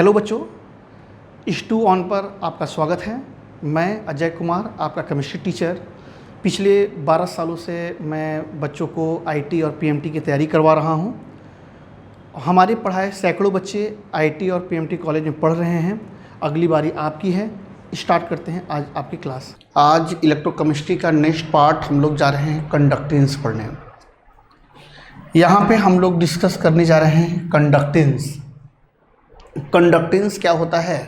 Hello बच्चों, H2 on पर आपका स्वागत है। मैं अजय कुमार, आपका केमिस्ट्री टीचर। पिछले 12 सालों से मैं बच्चों को आईटी और पीएमटी की तैयारी करवा रहा हूं। हमारे पढ़ाए सैकड़ों बच्चे आईटी और पीएमटी कॉलेज में पढ़ रहे हैं। अगली बारी आपकी है। स्टार्ट करते हैं आज आपकी क्लास। आज इलेक्ट्रोकेमिस्ट्री का नेक्स्ट पार्ट हम लोग जा रहे हैं कंडक्टेंस पढ़ने। यहाँ पे हम लोग डिस्कस करने जा रहे हैं कंडक्टेंस। कंडक्टेंस क्या होता है?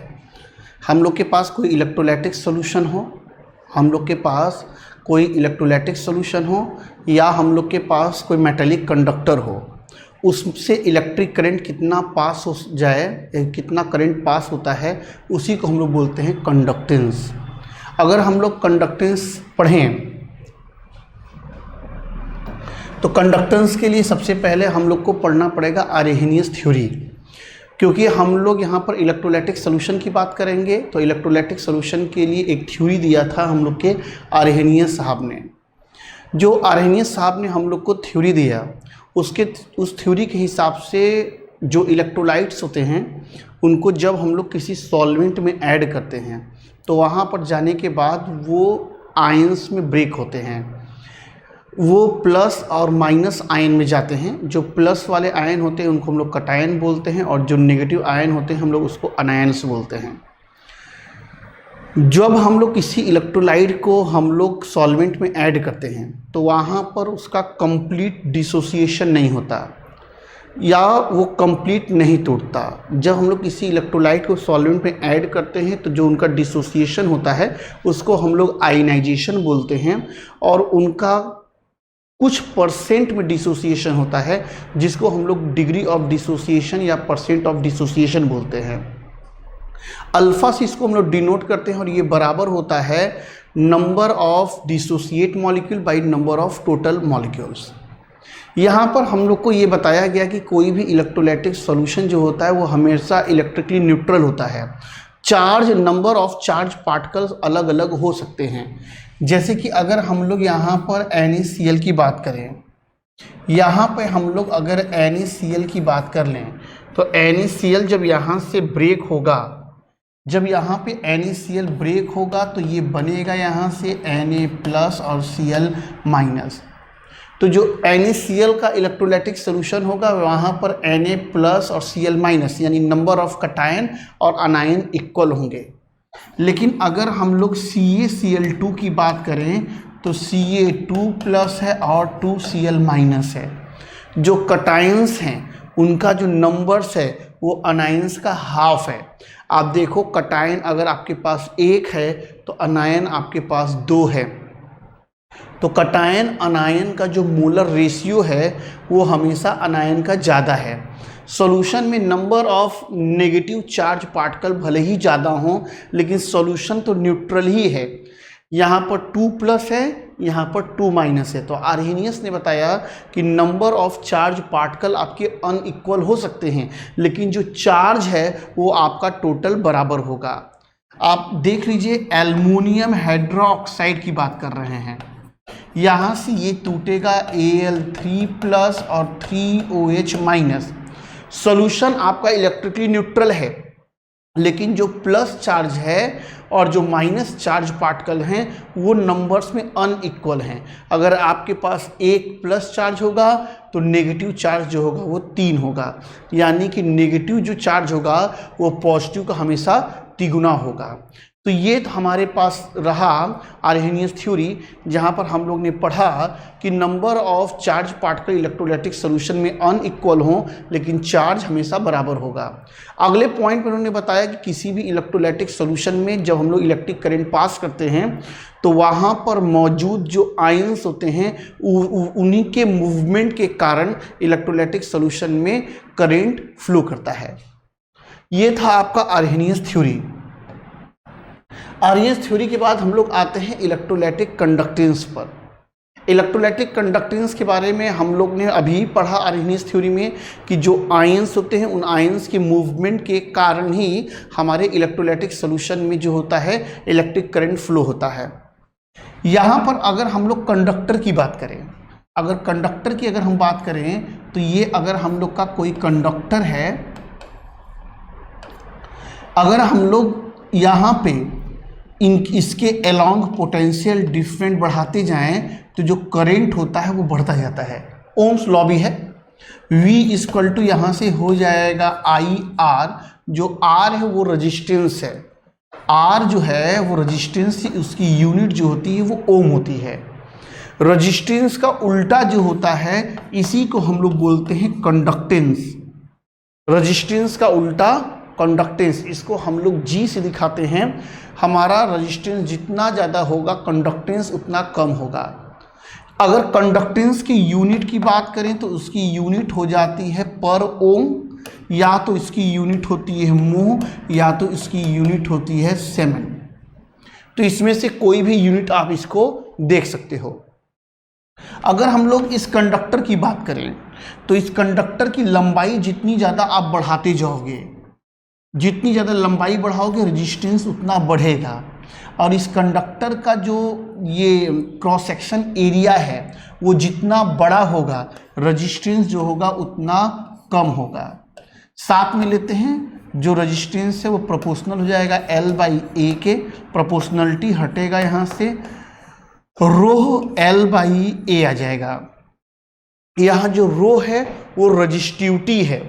हम लोग के पास कोई इलेक्ट्रोलाइटिक सॉल्यूशन हो, या हम लोग के पास कोई मेटालिक कंडक्टर हो, उससे इलेक्ट्रिक करंट कितना पास हो जाए, कितना करंट पास होता है, उसी को हम लोग बोलते हैं कंडक्टेंस। अगर हम लोग कंडक्टेंस पढ़ें तो कंडक्टेंस के लिए सबसे पहले हम लोग को पढ़ना पड़ेगा आर्हेनियस थ्योरी, क्योंकि हम लोग यहाँ पर इलेक्ट्रोलाइटिक सॉल्यूशन की बात करेंगे। तो इलेक्ट्रोलाइटिक सॉल्यूशन के लिए एक थ्योरी दिया था हम लोग के आर्हेनियस साहब ने। जो आर्हेनियस साहब ने हम लोग को थ्योरी दिया, उस थ्योरी के हिसाब से जो इलेक्ट्रोलाइट्स होते हैं उनको जब हम लोग किसी सॉल्वेंट में ऐड करते हैं तो वहाँ पर जाने के बाद वो आयंस में ब्रेक होते हैं। वो प्लस और माइनस आयन में जाते हैं। जो प्लस वाले आयन होते हैं उनको हम लोग कटायन बोलते हैं, और जो नेगेटिव आयन होते हैं हम लोग उसको अनायंस बोलते हैं। जब हम लोग किसी इलेक्ट्रोलाइट को हम लोग सॉल्वेंट में ऐड करते हैं तो वहाँ पर उसका कंप्लीट डिसोसिएशन नहीं होता या वो कंप्लीट नहीं टूटता। जब हम लोग किसी इलेक्ट्रोलाइट को सॉल्वेंट में ऐड करते हैं तो जो उनका डिसोसिएशन होता है उसको हम लोग आयनाइजेशन बोलते हैं, और उनका कुछ परसेंट में डिसोसिएशन होता है जिसको हम लोग डिग्री ऑफ डिसोसिएशन या परसेंट ऑफ डिसोसिएशन बोलते हैं। अल्फा से इसको हम लोग डिनोट करते हैं, और ये बराबर होता है number of dissociate molecule by number of total molecules. यहाँ पर हम लोग को ये बताया गया कि कोई भी इलेक्ट्रोलाइटिक सॉल्यूशन जो होता है वो हमेशा इलेक्ट्रिकली न्यूट्रल होता है। नंबर ऑफ चार्ज पार्टिकल्स अलग अलग हो सकते हैं। जैसे कि अगर हम लोग यहाँ पर NaCl की बात करें, यहाँ पे हम लोग अगर NaCl की बात कर लें तो NaCl जब यहाँ से ब्रेक होगा, जब यहाँ पे NaCl ब्रेक होगा तो ये बनेगा यहाँ से Na+ और Cl-। तो जो NaCl का इलेक्ट्रोलाइटिक सॉल्यूशन होगा वहाँ पर Na+ और Cl- यानी नंबर ऑफ कटायन और अनायन इक्वल होंगे। लेकिन अगर हम लोग CaCl2 की बात करें तो Ca2+ है और 2Cl- है। जो कटायंस हैं उनका जो नंबर्स है वो अनायंस का हाफ है। आप देखो, कटायन अगर आपके पास 1 है तो अनायन आपके पास 2 है। तो कटायन अनायन का जो मोलर रेशियो है वो हमेशा अनायन का ज़्यादा है। सॉल्यूशन में number of negative charge particle भले ही ज़्यादा हों लेकिन सॉल्यूशन तो न्यूट्रल ही है। यहाँ पर 2+ है, यहाँ पर 2- है। तो आर्हेनियस ने बताया कि नंबर ऑफ चार्ज पार्टिकल आपके अनइक्वल हो सकते हैं लेकिन जो चार्ज है वो आपका टोटल बराबर होगा। आप देख लीजिए, एल्युमिनियम हाइड्रोक्साइड की बात कर रहे हैं। यहाँ से ये टूटेगा Al3+ और 3OH-। सॉल्यूशन आपका इलेक्ट्रिकली न्यूट्रल है लेकिन जो प्लस चार्ज है और जो माइनस चार्ज पार्टिकल हैं वो नंबर्स में अनइक्वल हैं। अगर आपके पास 1+ चार्ज होगा तो नेगेटिव चार्ज जो होगा वो 3 होगा, यानी कि नेगेटिव जो चार्ज होगा वो पॉजिटिव का हमेशा तिगुना होगा। तो ये हमारे पास रहा आर्हेनियस थ्योरी, जहाँ पर हम लोग ने पढ़ा कि number of charge particle electrolytic solution में अनइक्वल हों लेकिन चार्ज हमेशा बराबर होगा। अगले पॉइंट में उन्होंने बताया कि किसी भी इलेक्ट्रोलाइटिक सॉल्यूशन में जब हम लोग इलेक्ट्रिक करंट पास करते हैं तो वहाँ पर मौजूद जो आयंस होते हैं उन्हीं के मूवमेंट के कारण इलेक्ट्रोलाइटिक सॉल्यूशन में करंट फ्लो करता है। ये था आपका आर्हेनियस थ्योरी। आर्हेनियस थ्योरी के बाद हम लोग आते हैं इलेक्ट्रोलाइटिक कंडक्टेंस पर। इलेक्ट्रोलाइटिक कंडक्टेंस के बारे में हम लोग ने अभी पढ़ा आर्हेनियस थ्योरी में कि जो आयंस होते हैं उन आयंस के मूवमेंट के कारण ही हमारे इलेक्ट्रोलाइटिक सॉल्यूशन में जो होता है इलेक्ट्रिक करंट फ्लो होता है। यहाँ पर अगर हम लोग कंडक्टर की बात करें, अगर कंडक्टर की अगर हम बात करें तो ये अगर हम लोग का कोई कंडक्टर है अगर हम लोग यहाँ पे इसके अलोंग पोटेंशियल डिफरेंट बढ़ाते जाएं तो जो करंट होता है वो बढ़ता जाता है। ओम्स लॉ भी है। V इक्वल टू यहाँ से हो जाएगा IR, जो R है वो रेजिस्टेंस है, R जो है वो रेजिस्टेंस, उसकी यूनिट जो होती है वो ओम होती है। रेजिस्टेंस का उल्टा जो होता है इसी को हम लोग बोलते हैं कंडक्टेंस। रेजिस्टेंस का उल्टा कंडक्टेंस, इसको हम लोग G से दिखाते हैं। हमारा रेजिस्टेंस जितना ज़्यादा होगा कंडक्टेंस उतना कम होगा। अगर कंडक्टेंस की यूनिट की बात करें तो उसकी यूनिट हो जाती है पर ओम, या तो इसकी यूनिट होती है मोह, या तो इसकी यूनिट होती है सेमन। तो इसमें से कोई भी यूनिट आप इसको देख सकते हो। अगर हम लोग इस कंडक्टर की बात करें तो इस कंडक्टर की लंबाई जितनी ज़्यादा आप बढ़ाते जाओगे, जितनी ज़्यादा लंबाई बढ़ाओगे रेजिस्टेंस उतना बढ़ेगा। और इस कंडक्टर का जो ये क्रॉस सेक्शन एरिया है वो जितना बड़ा होगा रेजिस्टेंस जो होगा उतना कम होगा। साथ में लेते हैं जो रेजिस्टेंस है वो प्रोपोर्शनल हो जाएगा L/A के, प्रोपोर्शनलिटी हटेगा यहाँ से, रो L/A आ जाएगा। यहाँ जो रो है वो रजिस्टिविटी है।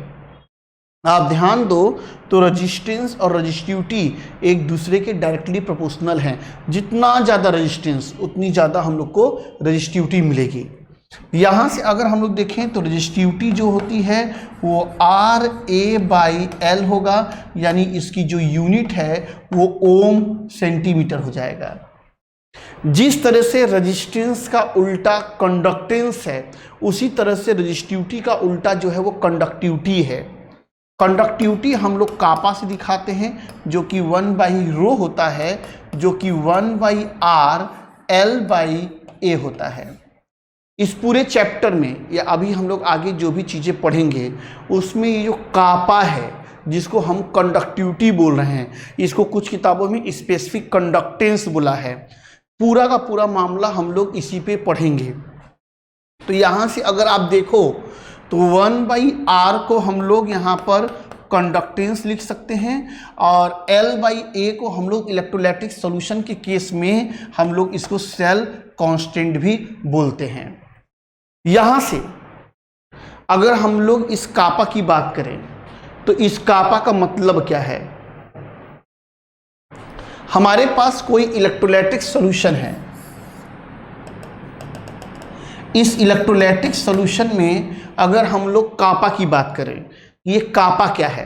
आप ध्यान दो तो रेजिस्टेंस और रजिस्टिविटी एक दूसरे के डायरेक्टली प्रोपोर्शनल हैं। जितना ज़्यादा रेजिस्टेंस उतनी ज़्यादा हम लोग को रजिस्टिविटी मिलेगी। यहाँ से अगर हम लोग देखें तो रजिस्टिविटी जो होती है वो RA/L होगा, यानी इसकी जो यूनिट है वो ओम सेंटीमीटर हो जाएगा। जिस तरह से रेजिस्टेंस का उल्टा कंडक्टेंस है उसी तरह से रजिस्टिविटी का उल्टा जो है वो कंडक्टिविटी है। कंडक्टिविटी हम लोग कापा से दिखाते हैं जो कि 1/ρ होता है, जो कि 1/R L/A होता है। इस पूरे चैप्टर में या अभी हम लोग आगे जो भी चीज़ें पढ़ेंगे उसमें ये जो कापा है जिसको हम कंडक्टिविटी बोल रहे हैं, इसको कुछ किताबों में स्पेसिफिक कंडक्टेंस बोला है। पूरा का पूरा मामला हम लोग इसी पे पढ़ेंगे। तो यहाँ से अगर आप देखो तो 1/R को हम लोग यहाँ पर कंडक्टेंस लिख सकते हैं और L/A को हम लोग इलेक्ट्रोलाइटिक सॉल्यूशन के केस में हम लोग इसको सेल कांस्टेंट भी बोलते हैं। यहाँ से अगर हम लोग इस कापा की बात करें तो इस कापा का मतलब क्या है। हमारे पास कोई इलेक्ट्रोलाइटिक सॉल्यूशन है, इस इलेक्ट्रोलाइटिक सॉल्यूशन में अगर हम लोग कापा की बात करें, ये कापा क्या है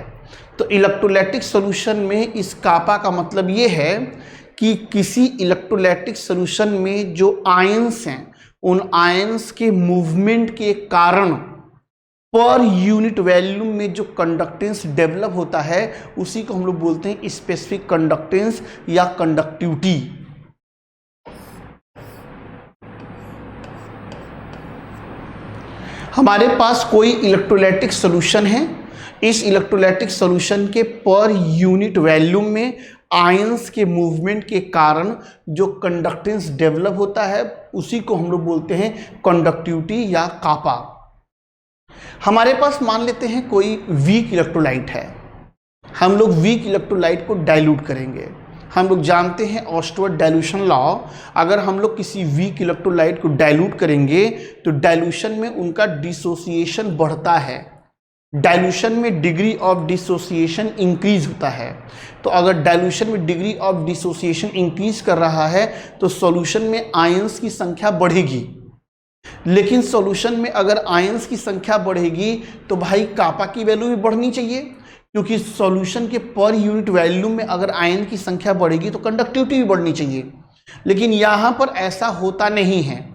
तो इलेक्ट्रोलाइटिक सॉल्यूशन में इस कापा का मतलब ये है कि किसी इलेक्ट्रोलाइटिक सॉल्यूशन में जो आयंस हैं उन आयंस के मूवमेंट के कारण पर यूनिट वैल्यूम में जो कंडक्टेंस डेवलप होता है उसी को हम लोग बोलते हैं स्पेसिफिक कंडक्टेंस या कंडक्टिविटी। हमारे पास कोई इलेक्ट्रोलाइटिक सॉल्यूशन है, इस इलेक्ट्रोलाइटिक सॉल्यूशन के पर यूनिट वैल्यूम में आयंस के मूवमेंट के कारण जो कंडक्टेंस डेवलप होता है उसी को हम लोग बोलते हैं कंडक्टिविटी या कापा। हमारे पास मान लेते हैं कोई वीक इलेक्ट्रोलाइट है, हम लोग वीक इलेक्ट्रोलाइट को डाइल्यूट करेंगे। हम लोग जानते हैं ऑस्टवर्ड डाइल्यूशन लॉ, अगर हम लोग किसी वीक इलेक्ट्रोलाइट को डाइल्यूट करेंगे तो डाइल्यूशन में उनका डिसोसिएशन बढ़ता है, डाइल्यूशन में डिग्री ऑफ डिसोसिएशन इंक्रीज होता है। तो अगर डाइल्यूशन में डिग्री ऑफ डिसोसिएशन इंक्रीज कर रहा है तो सॉल्यूशन में आयंस की संख्या बढ़ेगी। लेकिन सॉल्यूशन में अगर आयंस की संख्या बढ़ेगी तो भाई कापा की वैल्यू भी बढ़नी चाहिए, क्योंकि सॉल्यूशन के पर यूनिट वैल्यू में अगर आयन की संख्या बढ़ेगी तो कंडक्टिविटी भी बढ़नी चाहिए। लेकिन यहाँ पर ऐसा होता नहीं है।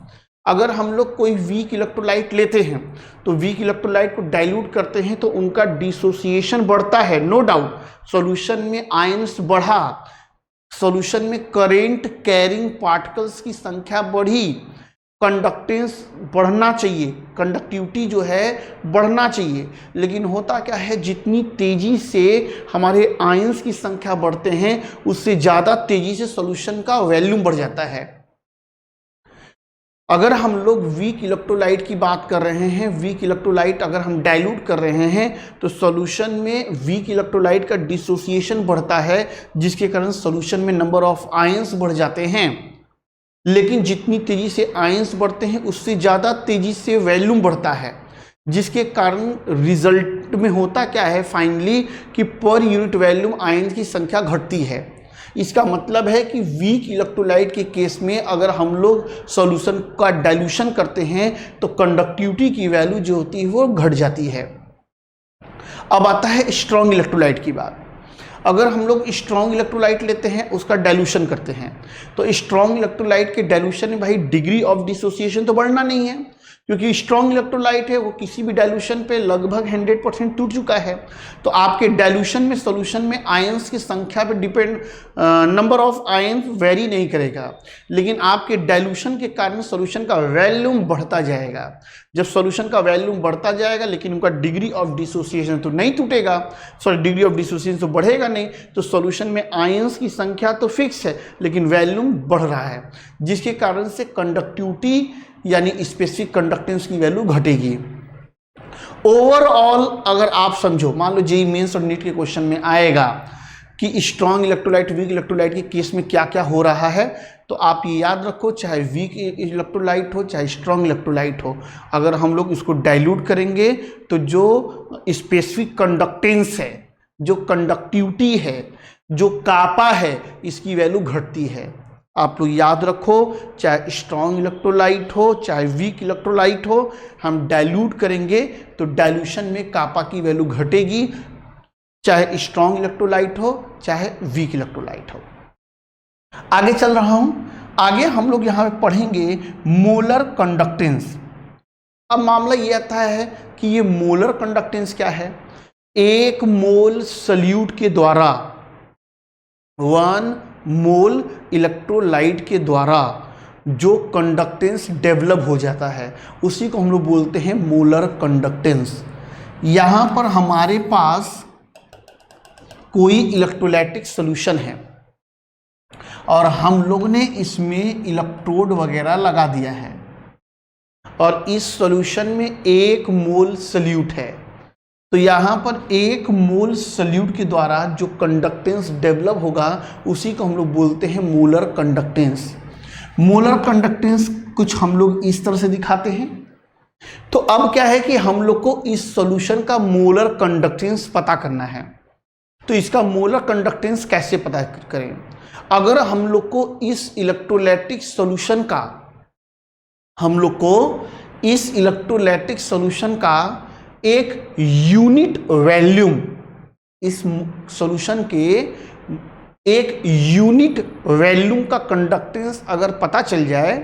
अगर हम लोग कोई वीक इलेक्ट्रोलाइट लेते हैं तो वीक इलेक्ट्रोलाइट को डाइल्यूट करते हैं तो उनका डिसोसिएशन बढ़ता है, नो डाउट। सॉल्यूशन में आयंस बढ़ा, सॉल्यूशन में करेंट कैरिंग पार्टिकल्स की संख्या बढ़ी, कंडक्टेंस बढ़ना चाहिए, कंडक्टिविटी जो है बढ़ना चाहिए। लेकिन होता क्या है, जितनी तेज़ी से हमारे आयंस की संख्या बढ़ते हैं उससे ज़्यादा तेज़ी से सॉल्यूशन का वैल्यूम बढ़ जाता है। अगर हम लोग वीक इलेक्ट्रोलाइट की बात कर रहे हैं, वीक इलेक्ट्रोलाइट अगर हम डाइल्यूट कर रहे हैं तो सॉल्यूशन में वीक इलेक्ट्रोलाइट का डिसोसिएशन बढ़ता है, जिसके कारण सॉल्यूशन में नंबर ऑफ आयंस बढ़ जाते हैं। लेकिन जितनी तेजी से आयंस बढ़ते हैं उससे ज़्यादा तेजी से वॉल्यूम बढ़ता है, जिसके कारण रिजल्ट में होता क्या है फाइनली कि पर यूनिट वॉल्यूम आयंस की संख्या घटती है। इसका मतलब है कि वीक इलेक्ट्रोलाइट के केस में अगर हम लोग सॉल्यूशन का डाइल्यूशन करते हैं तो कंडक्टिविटी की वैल्यू जो होती है वो घट जाती है। अब आता है स्ट्रॉन्ग इलेक्ट्रोलाइट की बात। अगर हम लोग स्ट्रॉन्ग इलेक्ट्रोलाइट लेते हैं, उसका डाइल्यूशन करते हैं, तो स्ट्रॉन्ग इलेक्ट्रोलाइट के डाइल्यूशन में भाई डिग्री ऑफ डिसोसिएशन तो बढ़ना नहीं है, क्योंकि स्ट्रॉन्ग इलेक्ट्रोलाइट है वो किसी भी डाइल्यूशन पे लगभग 100% टूट चुका है। तो आपके डाइल्यूशन में सॉल्यूशन में आयंस की संख्या पे depend, number of ions very नहीं करेगा, लेकिन आपके डाइल्यूशन के कारण सॉल्यूशन का वॉल्यूम बढ़ता जाएगा। जब सॉल्यूशन का वॉल्यूम बढ़ता जाएगा लेकिन उनका डिग्री ऑफ डिसोसिएशन तो नहीं टूटेगा, सॉरी डिग्री ऑफ डिसोसिएशन तो बढ़ेगा नहीं, तो सॉल्यूशन में आयंस की संख्या तो फिक्स है लेकिन वॉल्यूम बढ़ रहा है, जिसके कारण से कंडक्टिविटी यानी स्पेसिफिक कंडक्टेंस की वैल्यू घटेगी। ओवरऑल अगर आप समझो, मान लो जेईई मेंस और नीट के क्वेश्चन में आएगा कि स्ट्रॉन्ग इलेक्ट्रोलाइट वीक इलेक्ट्रोलाइट के केस में क्या क्या हो रहा है, तो आप ये याद रखो, चाहे वीक इलेक्ट्रोलाइट हो चाहे स्ट्रॉन्ग इलेक्ट्रोलाइट हो, अगर हम लोग इसको डाइल्यूट करेंगे तो जो स्पेसिफिक कंडक्टेंस है, जो कंडक्टिविटी है, जो कापा है, इसकी वैल्यू घटती है। आप लोग याद रखो, चाहे स्ट्रॉन्ग इलेक्ट्रोलाइट हो चाहे वीक इलेक्ट्रोलाइट हो, हम डाइल्यूट करेंगे तो डाइल्यूशन में कापा की वैल्यू घटेगी, चाहे स्ट्रॉन्ग इलेक्ट्रोलाइट हो चाहे वीक इलेक्ट्रोलाइट हो। आगे चल रहा हूं, आगे हम लोग यहां पे पढ़ेंगे मोलर कंडक्टेंस। अब मामला ये आता है कि ये मोलर कंडक्टेंस क्या है। एक मोल सल्यूट के द्वारा 1 मोल इलेक्ट्रोलाइट के द्वारा जो कंडक्टेंस डेवलप हो जाता है उसी को हम लोग बोलते हैं मोलर कंडक्टेंस। यहाँ पर हमारे पास कोई इलेक्ट्रोलाइटिक सॉल्यूशन है और हम लोग ने इसमें इलेक्ट्रोड वगैरह लगा दिया है और इस सॉल्यूशन में 1 मोल सल्यूट है, तो यहाँ पर 1 मोल सल्यूट के द्वारा जो कंडक्टेंस डेवलप होगा उसी को हम लोग बोलते हैं मोलर कंडक्टेंस। मोलर कंडक्टेंस कुछ हम लोग इस तरह से दिखाते हैं। तो अब क्या है कि हम लोग को इस सॉल्यूशन का मोलर कंडक्टेंस पता करना है, तो इसका मोलर कंडक्टेंस कैसे पता करें। अगर हम लोग को इस इलेक्ट्रोलाइटिक सॉल्यूशन का, हम लोग को इस इलेक्ट्रोलाइटिक सॉल्यूशन का एक यूनिट वॉल्यूम, इस सॉल्यूशन के एक यूनिट वॉल्यूम का कंडक्टेंस अगर पता चल जाए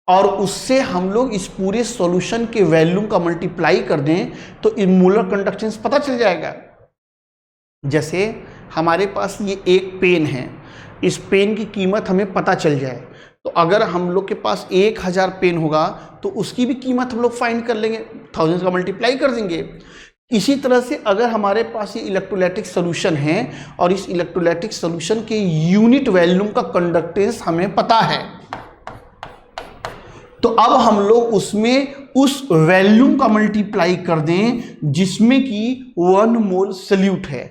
और उससे हम लोग इस पूरे सॉल्यूशन के वॉल्यूम का मल्टीप्लाई कर दें तो इन मोलर कंडक्टेंस पता चल जाएगा। जैसे हमारे पास ये एक पेन है, इस पेन की कीमत हमें पता चल जाए तो अगर हम लोग के पास 1000 पेन होगा तो उसकी भी कीमत हम लोग फाइंड कर लेंगे, 1000 का मल्टीप्लाई कर देंगे। इसी तरह से अगर हमारे पास ये इलेक्ट्रोलाइटिक सॉल्यूशन है और इस इलेक्ट्रोलाइटिक सॉल्यूशन के यूनिट वॉल्यूम का कंडक्टेंस हमें पता है, तो अब हम लोग उसमें उस वॉल्यूम का मल्टीप्लाई कर दें जिसमें कि 1 मोल सल्यूट है।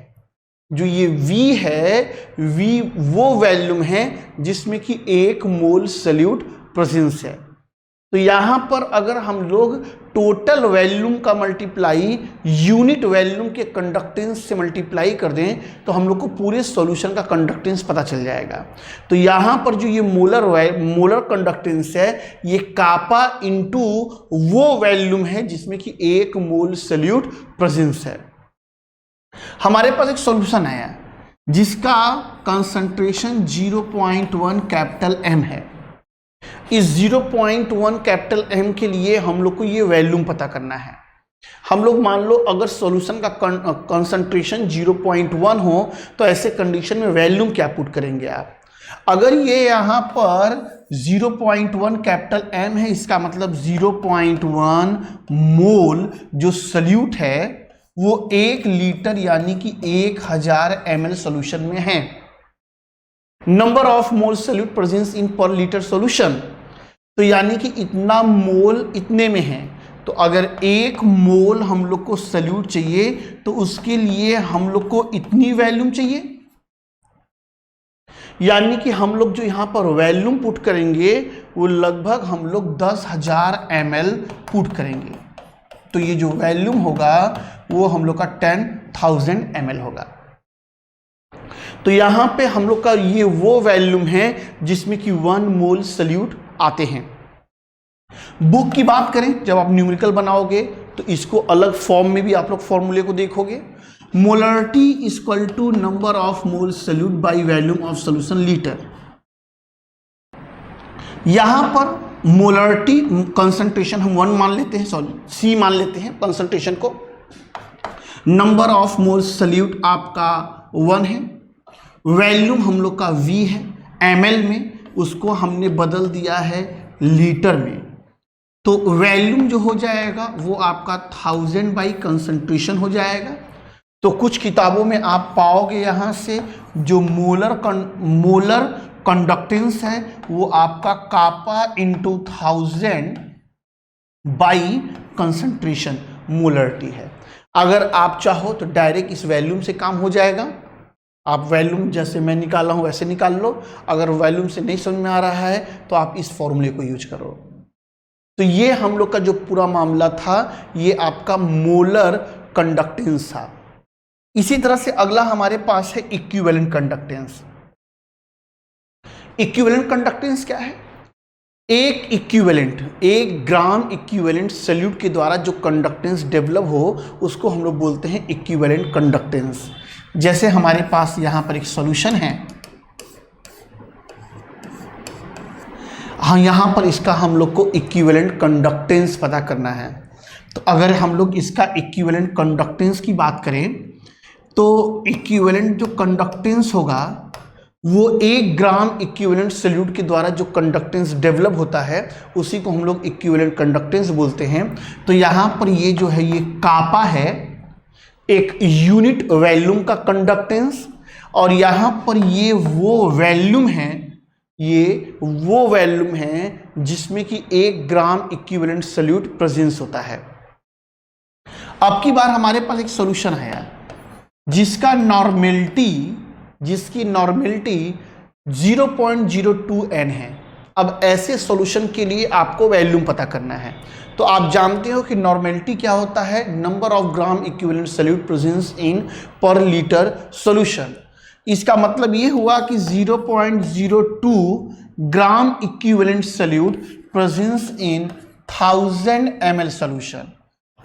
जो ये V है, V वो वॉल्यूम है जिसमें कि 1 मोल सल्यूट प्रेजेंस है। तो यहाँ पर अगर हम लोग टोटल वॉल्यूम का मल्टीप्लाई यूनिट वॉल्यूम के कंडक्टेंस से मल्टीप्लाई कर दें तो हम लोग को पूरे सॉल्यूशन का कंडक्टेंस पता चल जाएगा। तो यहाँ पर जो ये मोलर कंडक्टेंस है, ये कापा इंटू वो वॉल्यूम है जिसमें कि 1 मोल सल्यूट प्रेजेंस है। हमारे पास एक सॉल्यूशन आया जिसका कंसंट्रेशन 0.1 कैपिटल M है। इस 0.1 कैपिटल M के लिए हम लोग को ये वॉल्यूम पता करना है। हम लोग मान लो अगर सॉल्यूशन का कंसंट्रेशन 0.1 हो तो ऐसे कंडीशन में वॉल्यूम क्या पुट करेंगे आप। अगर ये यहाँ पर 0.1 कैपिटल M है, इसका मतलब 0.1 मोल जो सल्यूट है वो 1 लीटर यानी कि 1000 ml सॉल्यूशन में है। Number of mole solute presence in per litre solution, तो यानी कि इतना मोल इतने में है। तो अगर 1 मोल हम लोग को सॉल्यूट चाहिए तो उसके लिए हम लोग को इतनी वॉल्यूम चाहिए, यानी कि हम लोग जो यहाँ पर वॉल्यूम पुट करेंगे वो लगभग हम लोग 10,000 ml पुट करेंगे। तो ये जो वॉल्यूम होगा वो हम लोग का 10,000 ml होगा। तो यहाँ पे हम लोग का ये वो वॉल्यूम है जिसमें कि 1 मोल सॉल्यूट आते हैं। बुक की बात करें, जब आप न्यूमेरिकल बनाओगे तो इसको अलग फॉर्म में भी आप लोग फॉर्मूले को देखोगे। Molarity equal to number of mole solute by volume of solution litre. यहां पर मोलरिटी कंसंट्रेशन हम 1 मान लेते हैं, सॉरी C मान लेते हैं कंसंट्रेशन को। नंबर ऑफ मोल सॉल्यूट आपका 1 है, वॉल्यूम हम लोग का V है ml में, उसको हमने बदल दिया है लीटर में। तो वॉल्यूम जो हो जाएगा वो आपका 1000 बाई कंसंट्रेशन हो जाएगा। तो कुछ किताबों में आप पाओगे यहाँ से जो मोलर कंडक्टेंस है वो आपका kappa into 1000 by concentration molarity है। अगर आप चाहो तो डायरेक्ट इस वॉल्यूम से काम हो जाएगा। आप वॉल्यूम जैसे मैं निकाला हूँ वैसे निकाल लो। अगर वॉल्यूम से नहीं समझ में आ रहा है तो आप इस फॉर्मूले को यूज करो। तो ये हम लोग का जो पूरा मामला था ये आपका मोलर कंडक्टेंस था। इसी तरह से अगला हमारे पास है इक्विवेलेंट कंडक्टेंस। इक्विवेलेंट कंडक्टेंस क्या है? एक ग्राम इक्विवेलेंट सॉल्यूट के द्वारा जो कंडक्टेंस डेवलप हो उसको हम लोग बोलते हैं इक्विवेलेंट कंडक्टेंस। जैसे हमारे पास यहां पर एक सॉल्यूशन है, हाँ यहां पर इसका हम लोग को इक्विवेलेंट कंडक्टेंस पता करना है। तो अगर हम लोग इसका इक्विवेलेंट कंडक्टेंस की बात करें तो इक्विवेलेंट जो कंडक्टेंस होगा वो 1 ग्राम इक्विवेलेंट सॉल्यूट के द्वारा जो कंडक्टेंस डेवलप होता है उसी को हम लोग इक्विवेलेंट कंडक्टेंस बोलते हैं। तो यहाँ पर ये जो है ये कापा है, एक यूनिट वॉल्यूम का कंडक्टेंस, और यहाँ पर ये वो वॉल्यूम है, जिसमें कि 1 ग्राम इक्विवेलेंट सॉल्यूट प्रेजेंस होता है। अब की बार हमारे पास एक सॉल्यूशन है यार जिसकी नॉर्मेलिटी 0.02 n है। अब ऐसे सॉल्यूशन के लिए आपको वॉल्यूम पता करना है। तो आप जानते हो कि नॉर्मेलिटी क्या होता है, number of gram equivalent solute presence in per litre solution. इसका मतलब ये हुआ कि 0.02 ग्राम equivalent solute presence in 1000 ml solution.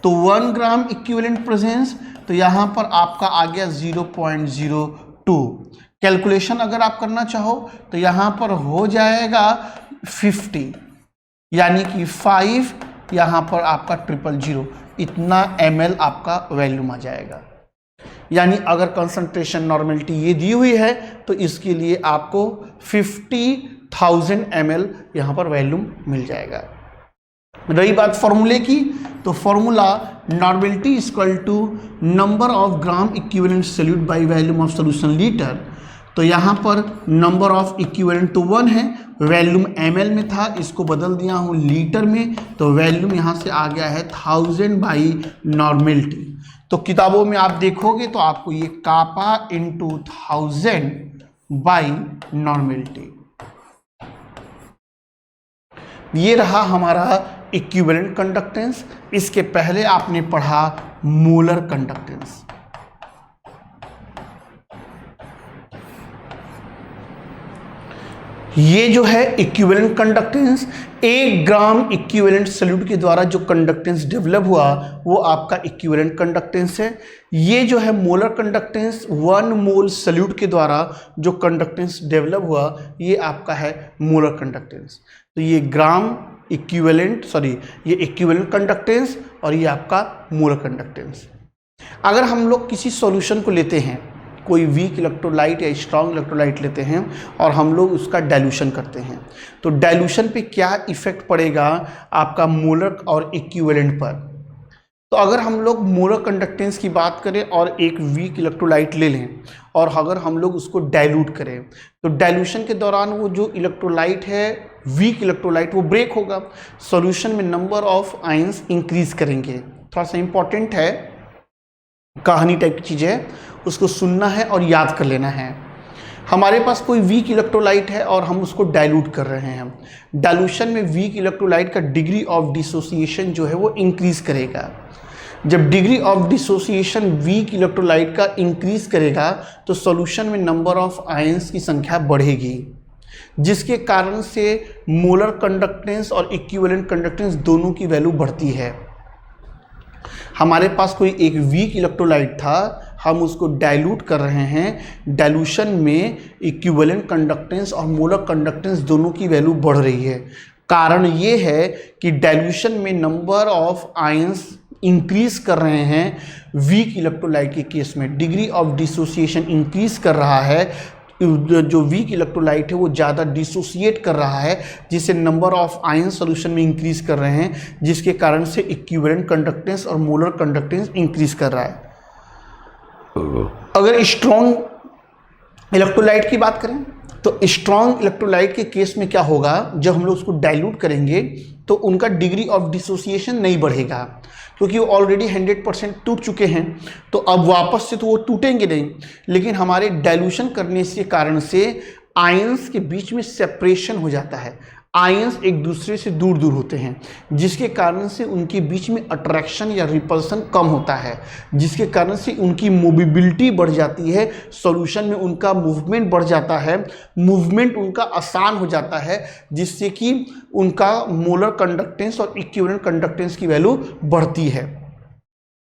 तो 1 ग्राम इक्विवेलेंट प्रेजेंस, तो यहां पर आपका आ गया 0.02। कैलकुलेशन अगर आप करना चाहो तो यहां पर हो जाएगा 50, यानी कि 5 यहां पर आपका 000 इतना ml आपका वॉल्यूम आ जाएगा। यानी अगर कंसंट्रेशन नॉर्मेलिटी ये दी हुई है तो इसके लिए आपको 50,000 ml यहाँ पर वॉल्यूम मिल जाएगा। रही बात फॉर्मूले की, तो formula normality equal to number of gram equivalent solute by volume of solution litre. तो यहाँ पर नंबर ऑफ इक्विवेलेंट तो 1 है, वॉल्यूम ml में था, इसको बदल दिया हूँ लीटर में, तो वॉल्यूम यहाँ से आ गया है 1000 बाई नॉर्मेलिटी। तो किताबों में आप देखोगे तो आपको ये कापा इंटू 1000 बाई नॉर्मेलिटी, ये रहा हमारा इक्विवेलेंट कंडक्टेंस। इसके पहले आपने पढ़ा मोलर कंडक्टेंस। ये जो है इक्विवेलेंट कंडक्टेंस, 1 ग्राम इक्विवेलेंट सॉल्यूट के द्वारा जो कंडक्टेंस डेवलप हुआ वो आपका इक्विवेलेंट कंडक्टेंस है। ये जो है मोलर कंडक्टेंस, 1 मोल सॉल्यूट के द्वारा जो कंडक्टेंस डेवलप हुआ ये आपका है मोलर कंडक्टेंस। तो ये ग्राम इक्विवेलेंट ये इक्विवेलेंट कंडक्टेंस और ये आपका मोलर कंडक्टेंस। अगर हम लोग किसी सॉल्यूशन को लेते हैं, कोई वीक इलेक्ट्रोलाइट या स्ट्रॉन्ग इलेक्ट्रोलाइट लेते हैं और हम लोग उसका डाइल्यूशन करते हैं, तो डाइल्यूशन पे क्या इफेक्ट पड़ेगा आपका मोलर और इक्विवेलेंट पर। तो अगर हम लोग मोलर कंडक्टेंस की बात करें और एक वीक इलेक्ट्रोलाइट ले लें और अगर हम लोग उसको डाइल्यूट करें, तो डाइल्यूशन के दौरान वो जो इलेक्ट्रोलाइट है वीक इलेक्ट्रोलाइट वो ब्रेक होगा, सॉल्यूशन में नंबर ऑफ आयंस इंक्रीज करेंगे। थोड़ा सा इंपॉर्टेंट है, कहानी टाइप की चीज़ है, उसको सुनना है और याद कर लेना है। हमारे पास कोई वीक इलेक्ट्रोलाइट है और हम उसको डाइल्यूट कर रहे हैं। डाइल्यूशन में वीक इलेक्ट्रोलाइट का डिग्री ऑफ डिसोसिएशन जो है वो इंक्रीज करेगा। जब degree of dissociation weak electrolyte का इंक्रीज करेगा तो सॉल्यूशन में नंबर ऑफ आयंस की संख्या बढ़ेगी, जिसके कारण से मोलर कंडक्टेंस और इक्विवेलेंट कंडक्टेंस दोनों की वैल्यू बढ़ती है। हमारे पास कोई एक वीक इलेक्ट्रोलाइट था, हम उसको डाइल्यूट कर रहे हैं, डाइल्यूशन में इक्विवेलेंट कंडक्टेंस और मोलर कंडक्टेंस दोनों की वैल्यू बढ़ रही है। कारण ये है कि डाइल्यूशन में नंबर ऑफ आयंस इंक्रीज कर रहे हैं, वीक इलेक्ट्रोलाइट के केस में डिग्री ऑफ डिसोसिएशन इंक्रीज कर रहा है, जो वीक इलेक्ट्रोलाइट है वो ज़्यादा डिसोसिएट कर रहा है, जिससे नंबर ऑफ आयन सॉल्यूशन में इंक्रीज कर रहे हैं, जिसके कारण से इक्विवेलेंट कंडक्टेंस और मोलर कंडक्टेंस इंक्रीज कर रहा है। अगर स्ट्रॉन्ग इलेक्ट्रोलाइट की बात करें तो स्ट्रॉन्ग इलेक्ट्रोलाइट के केस में क्या होगा, जब हम लोग उसको डाइल्यूट करेंगे तो उनका डिग्री ऑफ डिसोसिएशन नहीं बढ़ेगा, क्योंकि वो ऑलरेडी 100% टूट चुके हैं, तो अब वापस से तो वो टूटेंगे नहीं, लेकिन हमारे डाइल्यूशन करने के कारण से आयंस के बीच में सेपरेशन हो जाता है, आयंस एक दूसरे से दूर दूर होते हैं, जिसके कारण से उनके बीच में अट्रैक्शन या रिपल्सन कम होता है, जिसके कारण से उनकी मूवेबिलिटी बढ़ जाती है, सॉल्यूशन में उनका मूवमेंट बढ़ जाता है, मूवमेंट उनका आसान हो जाता है, जिससे कि उनका मोलर कंडक्टेंस और इक्विवेलेंट कंडक्टेंस की वैल्यू बढ़ती है।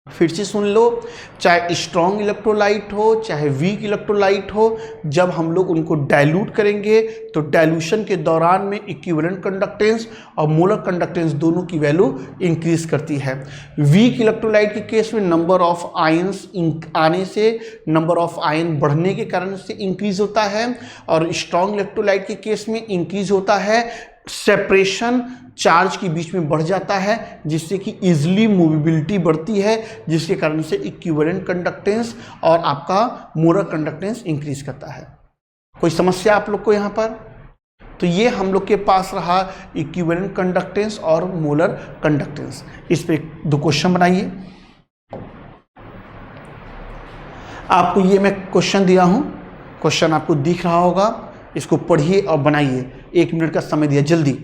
फिर से सुन लो, चाहे स्ट्रॉन्ग इलेक्ट्रोलाइट हो चाहे वीक इलेक्ट्रोलाइट हो, जब हम लोग उनको डाइल्यूट करेंगे तो डाइल्यूशन के दौरान में इक्विवेलेंट कंडक्टेंस और मोलर कंडक्टेंस दोनों की वैल्यू इंक्रीज करती है। वीक इलेक्ट्रोलाइट के केस में नंबर ऑफ आयंस आने से नंबर ऑफ आयन बढ़ने के कारण से इंक्रीज होता है, और स्ट्रॉन्ग इलेक्ट्रोलाइट के केस में इंक्रीज होता है, सेपरेशन चार्ज के बीच में बढ़ जाता है, जिससे कि इजीली मूवेबिलिटी बढ़ती है, जिसके कारण से इक्विवेलेंट कंडक्टेंस और आपका मोलर कंडक्टेंस इंक्रीज करता है। कोई समस्या आप लोग को यहाँ पर? तो ये हम लोग के पास रहा इक्विवेलेंट कंडक्टेंस और मोलर कंडक्टेंस। इस पे 2 क्वेश्चन बनाइए। आपको ये मैं क्वेश्चन दिया हूँ, क्वेश्चन आपको दिख रहा होगा, इसको पढ़िए और बनाइए। 1 मिनट का समय दिया, जल्दी।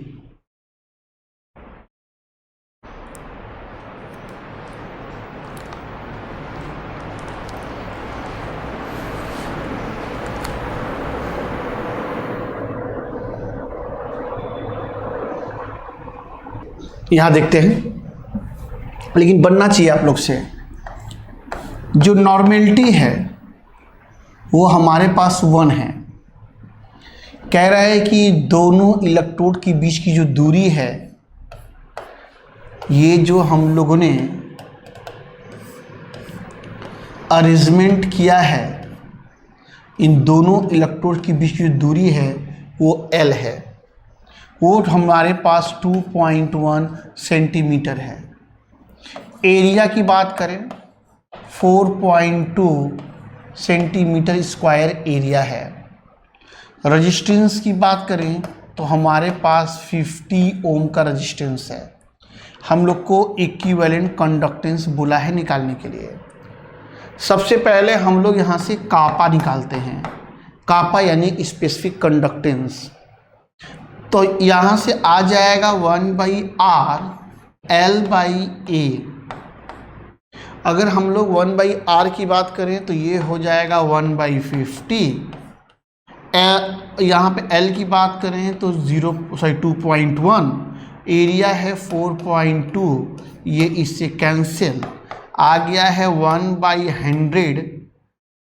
यहां देखते हैं, लेकिन बनना चाहिए आप लोग से। जो नॉर्मेलिटी है वो हमारे पास 1 है। कह रहा है कि दोनों इलेक्ट्रोड के बीच की जो दूरी है, ये जो हम लोगों ने अरेंजमेंट किया है, इन दोनों इलेक्ट्रोड के बीच की जो दूरी है वो L है, वो हमारे पास 2.1 सेंटीमीटर है। एरिया की बात करें 4.2 सेंटीमीटर स्क्वायर एरिया है। रजिस्टेंस की बात करें तो हमारे पास 50 ओम का रजिस्टेंस है। हम लोग को इक्विवेलेंट कंडक्टेंस बोला है निकालने के लिए। सबसे पहले हम लोग यहाँ से कापा निकालते हैं, कापा यानी स्पेसिफिक कंडक्टेंस। तो यहाँ से आ जाएगा 1/r L/A। अगर हम लोग 1/r की बात करें तो ये हो जाएगा 1/50। यहाँ पे L की बात करें तो 2.1, एरिया है 4.2, ये इससे कैंसिल आ गया है 1/100।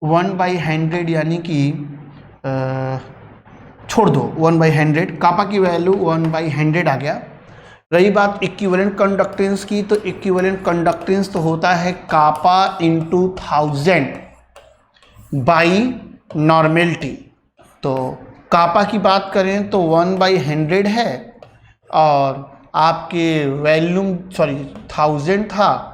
1/100 यानी कि छोड़ दो 1/100, कापा की वैल्यू 1/100 आ गया। रही बात इक्विवेलेंट कंडक्टेंस की, तो इक्विवेलेंट कंडक्टेंस तो होता है कापा इंटू 1000 बाई नॉर्मेलिटी। तो कापा की बात करें तो 1/100 है, और आपके वैल्यूम 1000 था,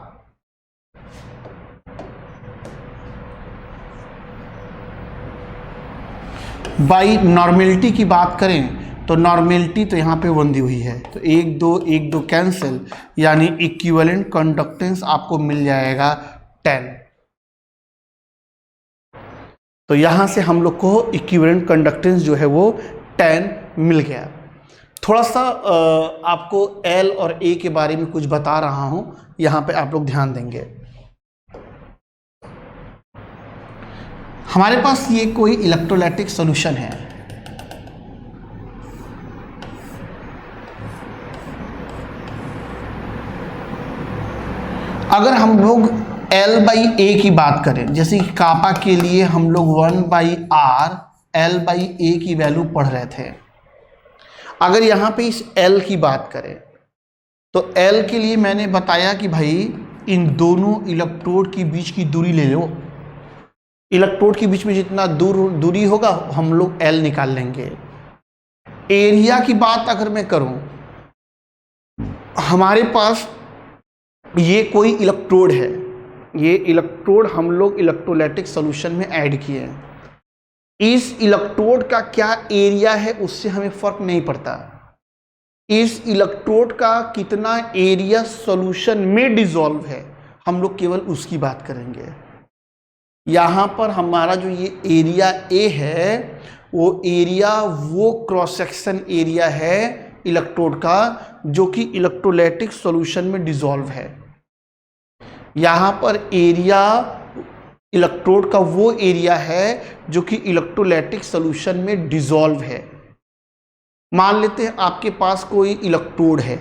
बाई नॉर्मेलिटी की बात करें तो नॉर्मेलिटी तो यहाँ पे 1 दी हुई है, तो 1 2 कैंसिल, यानी इक्विवेलेंट कंडक्टेंस आपको मिल जाएगा 10। तो यहाँ से हम लोग को इक्विवेलेंट कंडक्टेंस जो है वो 10 मिल गया। थोड़ा सा आपको L और A के बारे में कुछ बता रहा हूँ, यहाँ पे आप लोग ध्यान देंगे। हमारे पास ये कोई इलेक्ट्रोलाइटिक सॉल्यूशन है, अगर हम लोग L/A की बात करें, जैसे कि कापा के लिए हम लोग 1/R L/A की वैल्यू पढ़ रहे थे। अगर यहाँ पे इस L की बात करें तो L के लिए मैंने बताया कि भाई इन दोनों इलेक्ट्रोड के बीच की दूरी ले लो। इलेक्ट्रोड के बीच में जितना दूरी होगा हम लोग L निकाल लेंगे। एरिया की बात अगर मैं करूं, हमारे पास ये कोई इलेक्ट्रोड है, ये इलेक्ट्रोड हम लोग इलेक्ट्रोलाइटिक सॉल्यूशन में ऐड किए हैं। इस इलेक्ट्रोड का क्या एरिया है उससे हमें फर्क नहीं पड़ता। इस इलेक्ट्रोड का कितना एरिया सॉल्यूशन में डिसॉल्व है, हम लोग केवल उसकी बात करेंगे। यहाँ पर हमारा जो ये एरिया ए है, वो एरिया वो क्रॉस सेक्शन एरिया है इलेक्ट्रोड का जो कि इलेक्ट्रोलाइटिक सॉल्यूशन में डिसॉल्व है। यहाँ पर एरिया इलेक्ट्रोड का वो एरिया है जो कि इलेक्ट्रोलाइटिक सॉल्यूशन में डिसॉल्व है। मान लेते हैं आपके पास कोई इलेक्ट्रोड है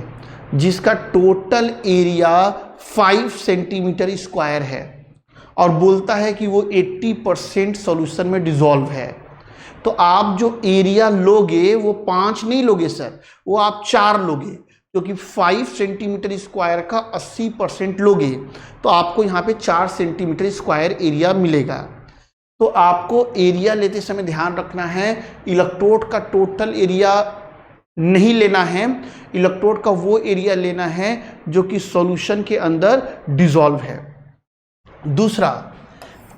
जिसका टोटल एरिया 5 सेंटीमीटर स्क्वायर है और बोलता है कि वो 80% सॉल्यूशन में डिसॉल्व है। तो आप जो एरिया लोगे वो 5 नहीं लोगे सर, वो आप 4 लोगे, क्योंकि 5 सेंटीमीटर स्क्वायर का 80% लोगे तो आपको यहाँ पे 4 सेंटीमीटर स्क्वायर एरिया मिलेगा। तो आपको एरिया लेते समय ध्यान रखना है, इलेक्ट्रोड का टोटल एरिया नहीं लेना है, इलेक्ट्रोड का वो एरिया लेना है जो कि सॉल्यूशन के अंदर डिसॉल्व है। दूसरा,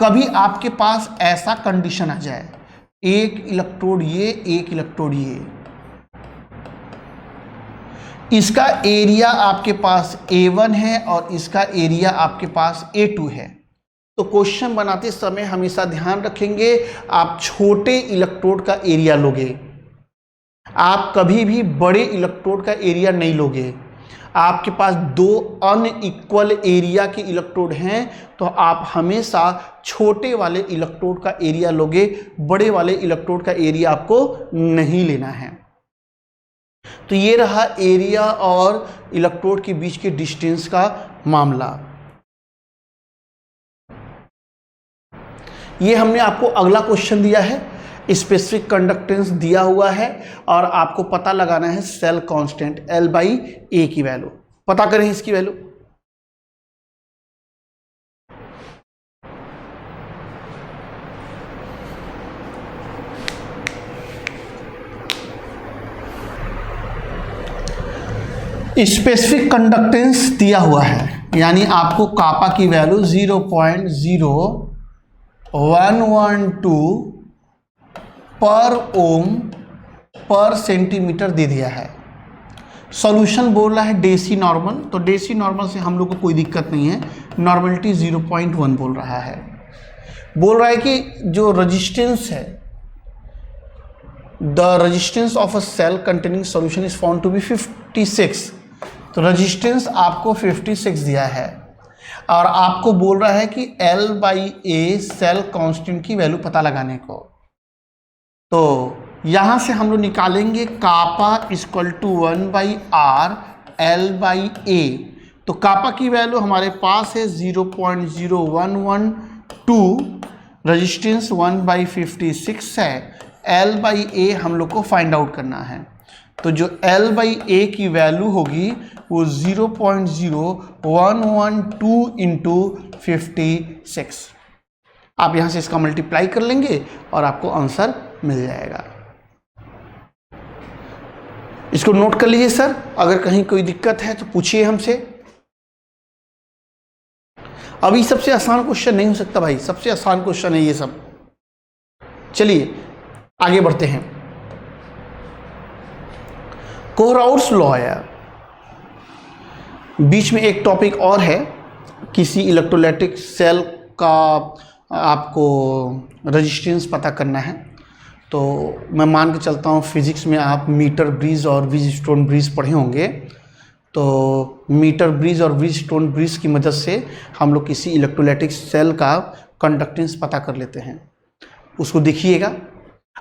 कभी आपके पास ऐसा कंडीशन आ जाए, एक इलेक्ट्रोड ये, एक इलेक्ट्रोड ये, इसका एरिया आपके पास A1 है और इसका एरिया आपके पास A2 है, तो क्वेश्चन बनाते समय हमेशा ध्यान रखेंगे आप छोटे इलेक्ट्रोड का एरिया लोगे, आप कभी भी बड़े इलेक्ट्रोड का एरिया नहीं लोगे। आपके पास 2 अनइक्वल एरिया के इलेक्ट्रोड हैं तो आप हमेशा छोटे वाले इलेक्ट्रोड का एरिया लोगे, बड़े वाले इलेक्ट्रोड का एरिया आपको नहीं लेना है। तो ये रहा एरिया और इलेक्ट्रोड के बीच के डिस्टेंस का मामला। ये हमने आपको अगला क्वेश्चन दिया है, स्पेसिफिक कंडक्टेंस दिया हुआ है और आपको पता लगाना है सेल कांस्टेंट L/A की वैल्यू। पता करें इसकी वैल्यू। स्पेसिफिक कंडक्टेंस दिया हुआ है, यानी आपको कापा की वैल्यू 0.0112 पर ओम पर सेंटीमीटर दे दिया है। सॉल्यूशन बोल रहा है डेसी नॉर्मल, तो डेसी नॉर्मल से हम लोग को कोई दिक्कत नहीं है, नॉर्मलिटी 0.1 बोल रहा है। बोल रहा है कि जो रेजिस्टेंस है, the resistance of a cell containing solution is found to be 56। तो रेजिस्टेंस आपको 56 दिया है और आपको बोल रहा है कि L/A सेल कांस्टेंट की वैल्यू पता लगाने को। तो यहाँ से हम लोग निकालेंगे कापा इक्वल टू 1/R L/A। तो कापा की वैल्यू हमारे पास है 0.0112, रेजिस्टेंस 1/56 है, L/A हम लोग को फाइंड आउट करना है। तो जो L/A की वैल्यू होगी वो 0.0112 इंटू 56। आप यहाँ से इसका मल्टीप्लाई कर लेंगे और आपको आंसर मिल जाएगा। इसको नोट कर लीजिए सर, अगर कहीं कोई दिक्कत है तो पूछिए हमसे। अभी सबसे आसान क्वेश्चन नहीं हो सकता भाई, सबसे आसान क्वेश्चन है ये सब। चलिए आगे बढ़ते हैं। कोहराउट्स लॉ है। बीच में एक टॉपिक और है, किसी इलेक्ट्रोलाइटिक सेल का आपको रेजिस्टेंस पता करना है। तो मैं मान के चलता हूँ फिजिक्स में आप मीटर ब्रिज और व्हीटस्टोन ब्रिज पढ़े होंगे। तो मीटर ब्रिज और व्हीटस्टोन ब्रिज की मदद से हम लोग किसी इलेक्ट्रोलाइटिक सेल का कंडक्टेंस पता कर लेते हैं। उसको देखिएगा।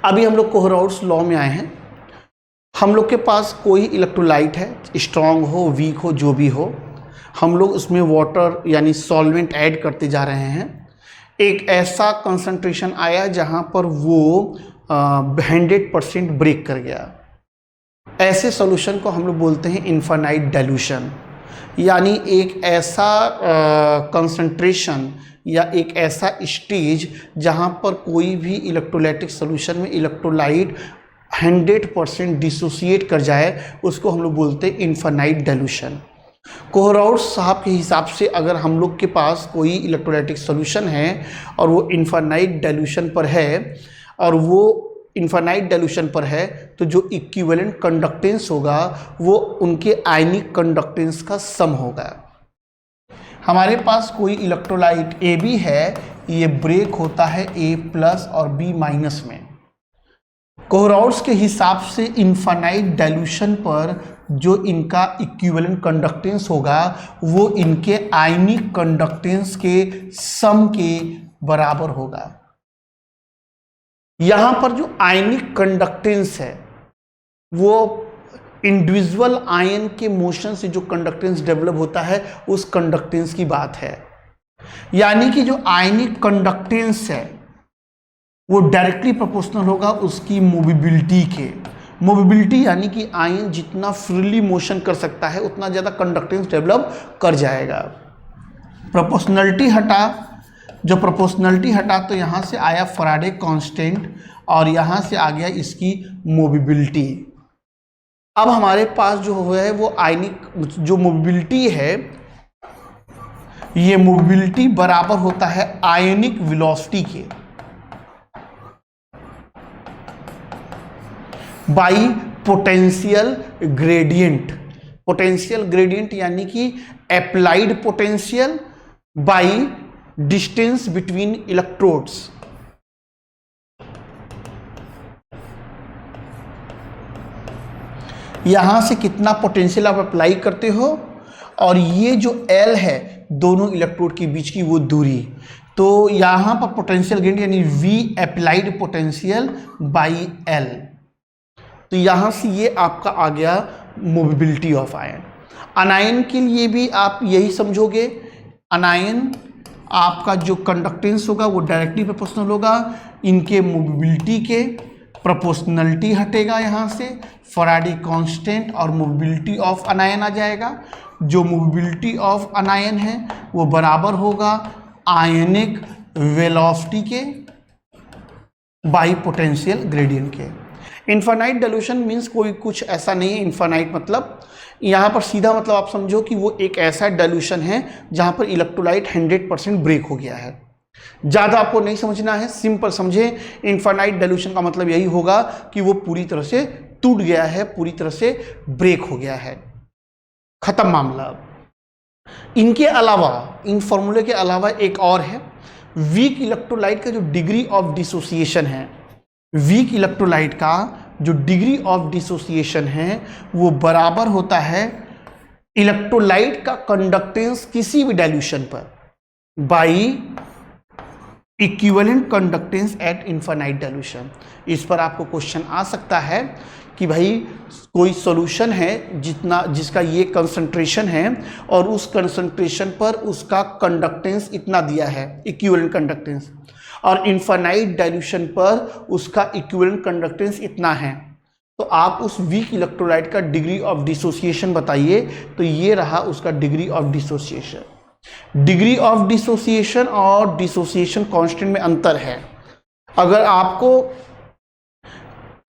अभी हम लोग कोहराउट्स लॉ में आए हैं। हम लोग के पास कोई इलेक्ट्रोलाइट है, स्ट्रांग हो वीक हो जो भी हो, हम लोग उसमें वाटर यानी सॉल्वेंट ऐड करते जा रहे हैं। एक ऐसा कंसंट्रेशन आया जहाँ पर वो 100% ब्रेक कर गया। ऐसे सॉल्यूशन को हम लोग बोलते हैं इनफाइनाइट डाइल्यूशन, यानी एक ऐसा कंसंट्रेशन या एक ऐसा स्टेज जहाँ पर कोई भी इलेक्ट्रोलाइटिक सॉल्यूशन में इलेक्ट्रोलाइट 100% डिसोसिएट कर जाए, उसको हम लोग बोलते हैं इनफाइनाइट डाइल्यूशन। कोहराउट्स साहब के हिसाब से अगर हम लोग के पास कोई इलेक्ट्रोलाइटिक सॉल्यूशन है और वो इनफाइनाइट डाइल्यूशन पर है और वो इनफाइनाइट डाइल्यूशन पर है, तो जो इक्विवेलेंट कंडक्टेंस होगा वो उनके आयनिक कंडक्टेंस का सम होगा। हमारे पास कोई इलेक्ट्रोलाइट ए बी है, ये ब्रेक होता है A+ और B- में। कोहराउट्स के हिसाब से इनफाइनाइट डाइल्यूशन पर जो इनका इक्विवेलेंट कंडक्टेंस होगा वो इनके आयनिक कंडक्टेंस के सम के बराबर होगा। यहां पर जो आयनिक कंडक्टेंस है वो इंडिविजुअल आयन के मोशन से जो कंडक्टेंस डेवलप होता है उस कंडक्टेंस की बात है। यानी कि जो आयनिक कंडक्टेंस है वो डायरेक्टली प्रोपोर्शनल होगा उसकी मोबिलिटी के। मोबिलिटी यानी कि आयन जितना फ्रीली मोशन कर सकता है उतना ज़्यादा कंडक्टेंस डेवलप कर जाएगा। प्रोपोर्शनलिटी हटा, जो प्रोपोर्शनलिटी हटा तो यहाँ से आया फैराडे कांस्टेंट और यहाँ से आ गया इसकी मोबिलिटी। अब हमारे पास जो है वो आयनिक जो मोबिलिटी है, ये मोबिलिटी बराबर होता है आयनिक वेलोसिटी के by potential gradient. Potential gradient यानी कि applied potential by distance between electrodes. यहां से कितना पोटेंशियल आप अप्लाई करते हो और ये जो L है दोनों इलेक्ट्रोड के बीच की वो दूरी। तो यहां पर पोटेंशियल ग्रेडियंट यानी V applied potential by L। तो यहाँ से ये आपका आ गया मोबिलिटी ऑफ आयन। अनायन के लिए भी आप यही समझोगे। अनायन आपका जो कंडक्टेंस होगा वो डायरेक्टली प्रोपोर्शनल होगा इनके मोबिलिटी के। प्रोपोर्शनलिटी हटेगा यहाँ से, फैराडे कांस्टेंट और मोबिलिटी ऑफ अनायन आ जाएगा। जो मोबिलिटी ऑफ अनायन है वो बराबर होगा आयनिक वेलोसिटी के बाई पोटेंशियल ग्रेडियंट के। इनफाइनाइट डाइल्यूशन मीन्स कोई कुछ ऐसा नहीं है। इनफाइनाइट मतलब यहाँ पर सीधा मतलब आप समझो कि वो एक ऐसा डाइल्यूशन है जहाँ पर इलेक्ट्रोलाइट 100% ब्रेक हो गया है। ज़्यादा आपको नहीं समझना है, सिंपल समझे। इनफाइनाइट डाइल्यूशन का मतलब यही होगा कि वो पूरी तरह से टूट गया है, पूरी तरह से ब्रेक हो गया है, खत्म मामला। इनके अलावा, इन फॉर्मूले के अलावा एक और है। वीक इलेक्ट्रोलाइट का जो डिग्री ऑफ डिसोसिएशन है, वीक इलेक्ट्रोलाइट का जो डिग्री ऑफ डिसोसिएशन है वो बराबर होता है इलेक्ट्रोलाइट का कंडक्टेंस किसी भी डाइल्यूशन पर by equivalent conductance eight infinite dilution. इस पर आपको क्वेश्चन आ सकता है कि भाई कोई सॉल्यूशन है जिसका ये कंसंट्रेशन है और उस कंसंट्रेशन पर उसका कंडक्टेंस इतना दिया है, इक्विवेलेंट कंडक्टेंस, और इनफाइनाइट डाइल्यूशन पर उसका इक्विवेलेंट कंडक्टेंस इतना है। तो आप उस वीक इलेक्ट्रोलाइट का डिग्री ऑफ डिसोसिएशन बताइए। तो ये रहा उसका degree of dissociation. Degree of dissociation और डिसोसिएशन कांस्टेंट में अंतर है। अगर आपको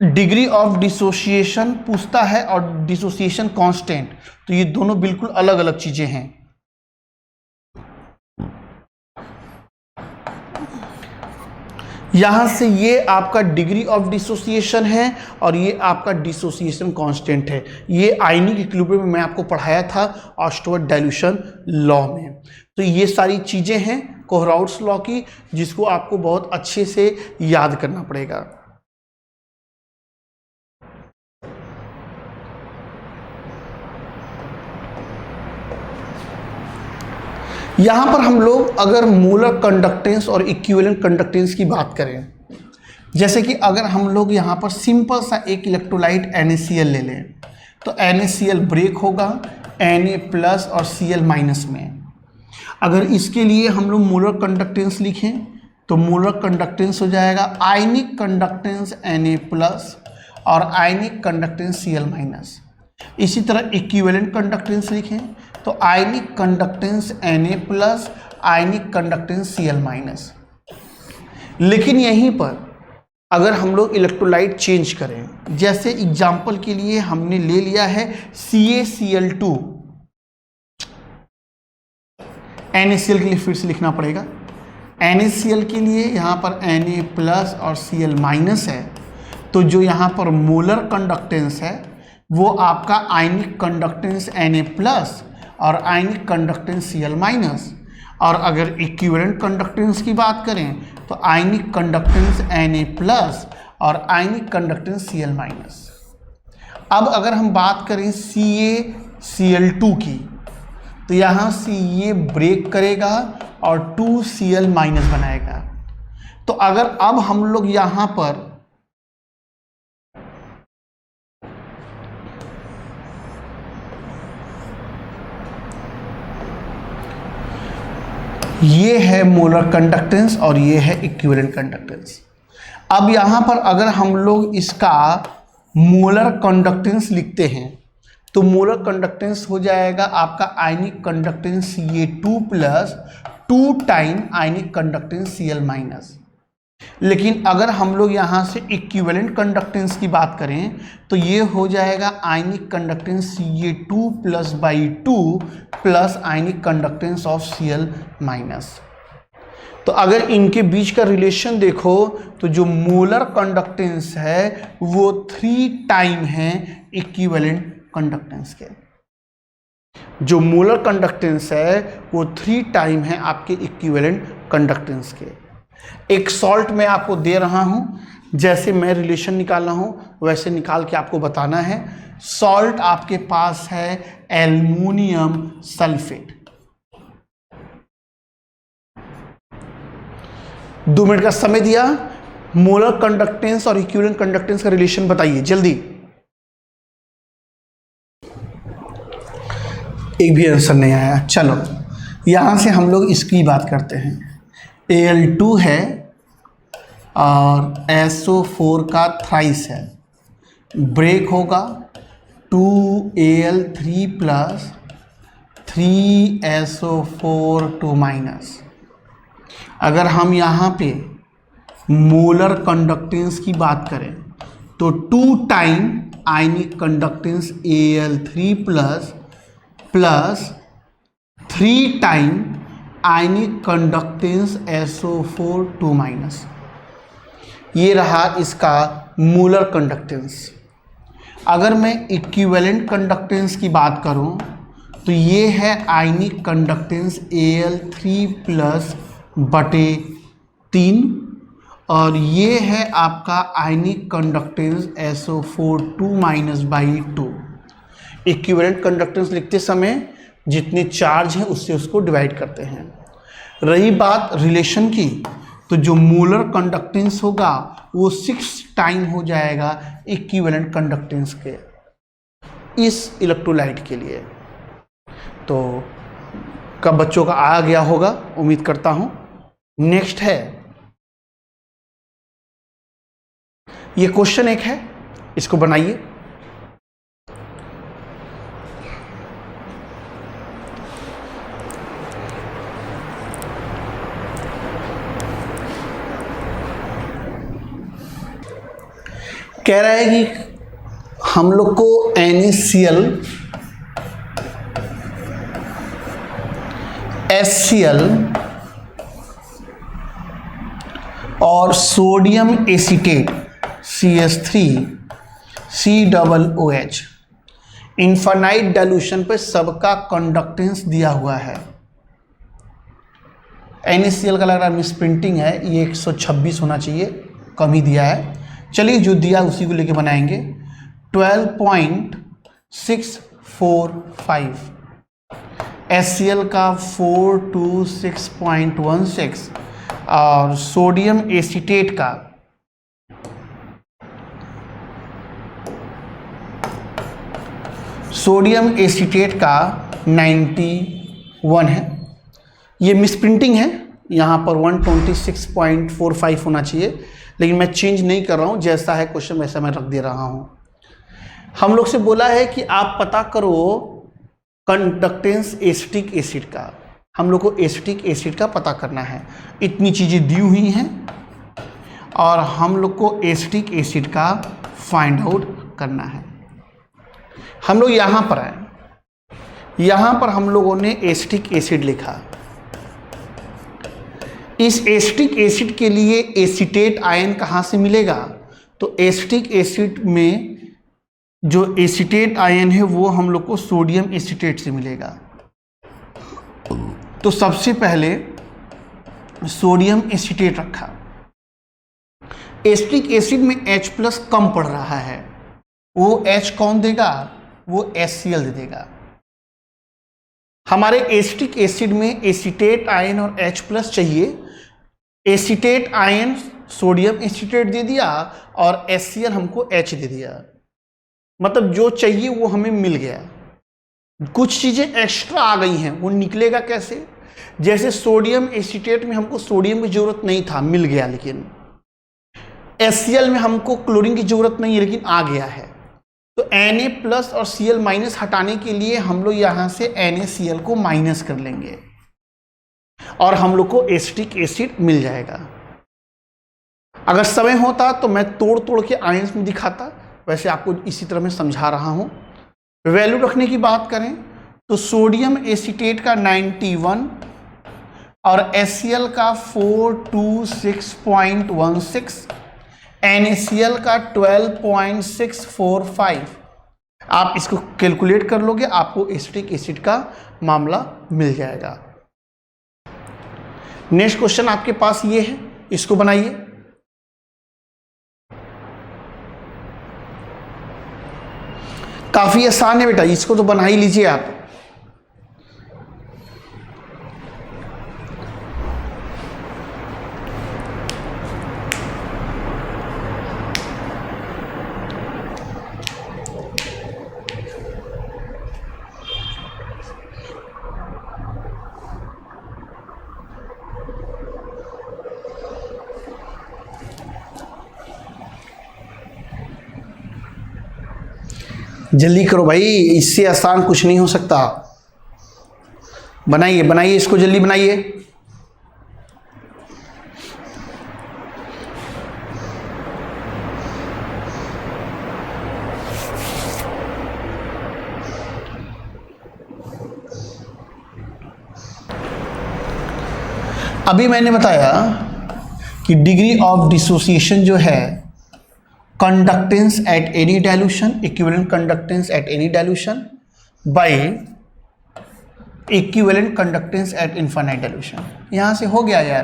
डिग्री ऑफ डिसोसिएशन पूछता है और डिसोसिएशन कांस्टेंट, तो ये दोनों बिल्कुल अलग अलग चीजें हैं। यहाँ से ये आपका डिग्री ऑफ डिसोसिएशन है और ये आपका डिसोसिएशन कांस्टेंट है। ये आयनिक इक्विलिब्रियम में मैं आपको पढ़ाया था ऑस्टवर्थ डाइल्यूशन लॉ में। तो ये सारी चीज़ें हैं कोहराउट्स लॉ की, जिसको आपको बहुत अच्छे से याद करना पड़ेगा। यहाँ पर हम लोग अगर मोलर कंडक्टेंस और इक्विवेलेंट कंडक्टेंस की बात करें, जैसे कि अगर हम लोग यहाँ पर सिंपल सा एक इलेक्ट्रोलाइट NaCl ले लें, तो NaCl ब्रेक होगा Na+ और Cl- में। अगर इसके लिए हम लोग मोलर कंडक्टेंस लिखें तो मोलर कंडक्टेंस हो जाएगा आयनिक कंडक्टेंस Na+ और आयनिक कंडक्टेंस Cl-। इसी तरह इक्विवेलेंट कंडक्टेंस लिखें तो ionic conductance Na+, ionic conductance Cl-। लेकिन यहीं पर अगर हम लोग इलेक्ट्रोलाइट चेंज करें, जैसे एग्जाम्पल के लिए हमने ले लिया है CaCl2, NaCl के लिए फिर से लिखना पड़ेगा। NaCl के लिए यहाँ पर Na+ और Cl- है, तो जो यहाँ पर मोलर कंडक्टेंस है वो आपका आयनिक कंडक्टेंस Na+ और आयनिक कंडक्टेंस Cl-। और अगर इक्विवेलेंट कंडक्टेंस की बात करें तो आयनिक कंडक्टेंस Na+ और आयनिक कंडक्टेंस Cl-। अब अगर हम बात करें CaCl2 की, तो यहाँ Ca ब्रेक करेगा और 2Cl- बनाएगा। तो अगर अब हम लोग यहाँ पर ये है मोलर कंडक्टेंस और ये है इक्विवेलेंट कंडक्टेंस। अब यहाँ पर अगर हम लोग इसका मोलर कंडक्टेंस लिखते हैं तो मोलर कंडक्टेंस हो जाएगा आपका ionic conductance Ca2+ 2 time ionic conductance Cl-। लेकिन अगर हम लोग यहाँ से इक्विवेलेंट कंडक्टेंस की बात करें तो ये हो जाएगा ionic conductance Ca2+/2 plus ionic conductance of Cl-। तो अगर इनके बीच का रिलेशन देखो तो जो मोलर कंडक्टेंस है वो 3 टाइम है इक्विवेलेंट कंडक्टेंस के। जो मोलर कंडक्टेंस है वो 3 टाइम है आपके इक्विवेलेंट कंडक्टेंस के। एक सॉल्ट मैं आपको दे रहा हूं, जैसे मैं रिलेशन निकाल रहा हूं वैसे निकाल के आपको बताना है। सॉल्ट आपके पास है एल्युमिनियम सल्फेट। 2 मिनट का समय दिया, मोलर कंडक्टेंस और इक्विवेलेंट कंडक्टेंस का रिलेशन बताइए जल्दी। एक भी आंसर नहीं आया। चलो यहां से हम लोग इसकी बात करते हैं। Al2 है और SO4 का थ्राइस है, ब्रेक होगा 2Al3 प्लस 3SO4 2-। अगर हम यहाँ पे मोलर कंडक्टेंस की बात करें तो 2 time ionic conductance Al3 plus 3 time ionic conductance SO4 2-। ये रहा इसका मोलर कंडक्टेंस। अगर मैं इक्विवेलेंट कंडक्टेंस की बात करूं तो ये है आयनिक कंडक्टेंस Al3+/3 और ये है आपका ionic conductance SO4 2-/2। Equivalent conductance लिखते समय जितने चार्ज हैं उससे उसको डिवाइड करते हैं। रही बात रिलेशन की, तो जो मोलर कंडक्टेंस होगा वो 6 टाइम हो जाएगा इक्विवेलेंट कंडक्टेंस के इस इलेक्ट्रोलाइट के लिए। तो कब बच्चों का आ गया होगा उम्मीद करता हूं। नेक्स्ट है, ये क्वेश्चन एक है, इसको बनाइए। कह रहा है कि हम लोग को NaCl, HCl और sodium acetate CH3COOH infinite dilution पे सबका कंडक्टेंस दिया हुआ है। NaCl का लग रहा है मिस प्रिंटिंग है, ये 126 होना चाहिए, कम ही दिया है। चलिए जो दिया उसी को लेके बनाएंगे। 12.645 HCl का 426.16 और सोडियम एसीटेट का का 91 है। ये मिसप्रिंटिंग है, यहाँ पर 126.45 होना चाहिए, लेकिन मैं चेंज नहीं कर रहा हूँ, जैसा है क्वेश्चन वैसा मैं रख दे रहा हूँ। हम लोग से बोला है कि आप पता करो कंडक्टेंस एसिटिक एसिड का, हम लोग को एसिटिक एसिड का पता करना है। इतनी चीज़ें दी हुई हैं और हम लोग को एसिटिक एसिड का फाइंड आउट करना है। हम लोग यहाँ पर आए, यहाँ पर हम लोगों ने एसिटिक एसिड लिखा। इस एसिटिक एसिड के लिए एसीटेट आयन कहाँ से मिलेगा? तो एसिटिक एसिड में जो एसीटेट आयन है वो हम लोग को सोडियम एसीटेट से मिलेगा। तो सबसे पहले सोडियम एसीटेट रखा। एसिटिक एसिड में H+ कम पड़ रहा है, वो H कौन देगा? वो HCl दे देगा। हमारे एसिटिक एसिड में एसीटेट आयन और H+ चाहिए। एसीटेट आयन सोडियम एसीटेट दे दिया और HCl हमको H दे दिया, मतलब जो चाहिए वो हमें मिल गया। कुछ चीज़ें एक्स्ट्रा आ गई हैं, वो निकलेगा कैसे? जैसे सोडियम एसीटेट में हमको सोडियम की ज़रूरत नहीं था, मिल गया, लेकिन HCl में हमको क्लोरीन की ज़रूरत नहीं है, लेकिन आ गया है। तो Na+ और Cl- हटाने के लिए हम लोग यहाँ से NaCl को माइनस कर लेंगे और हम लोग को एसिटिक एसिड मिल जाएगा। अगर समय होता तो मैं तोड़ तोड़ के आयंस में दिखाता, वैसे आपको इसी तरह मैं समझा रहा हूँ। वैल्यू रखने की बात करें तो सोडियम एसीटेट का 91 और HCl का 426.16, NaCl का 12.645। आप इसको कैलकुलेट कर लोगे, आपको एसिटिक एसिड का मामला मिल जाएगा। नेक्स्ट क्वेश्चन आपके पास ये है, इसको बनाइए। काफी आसान है बेटा, इसको तो बना ही लीजिए आप। जल्दी करो भाई, इससे आसान कुछ नहीं हो सकता। बनाइए बनाइए, इसको जल्दी बनाइए। अभी मैंने बताया कि डिग्री ऑफ डिसोसिएशन जो है, conductance at any dilution, equivalent conductance at any dilution by equivalent conductance eight infinite dilution. यहाँ से हो गया यार।